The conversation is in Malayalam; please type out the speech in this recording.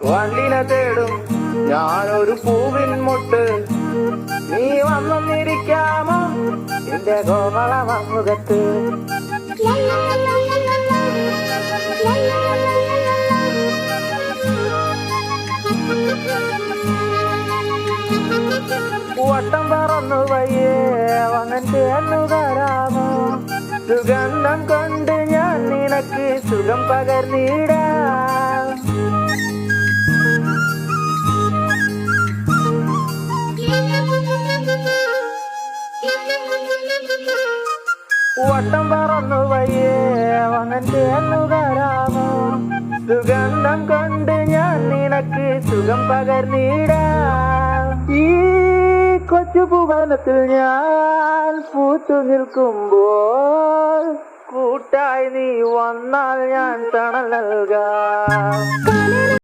വണ്ടിനെ തേടും ഞാനൊരു പൂവിൻ മുട്ട്. നീ വന്നിരിക്കാമോ എന്റെ കോമള മുഖത്ത്? വട്ടം പറന്നു വയ്യേ വന്നിട്ട് എന്നു തരാമോ? സുഗന്ധം കൊണ്ട് ഞാൻ നിനക്ക് സുഖം പകർന്നിടാം. വട്ടം പറന്നു വയ്യേ വന്നിട്ട് എന്നു തരാമോ? സുഗന്ധം കൊണ്ട് ഞാൻ നിനക്ക് സുഖം പകർന്നിടാം. ഈ കൊച്ചു ഭുവനത്തിൽ ഞാൻ പൂത്തു നിൽക്കുമ്പോൾ കൂട്ടായി നീ വന്നാൽ ഞാൻ തണൽ നൽകാം.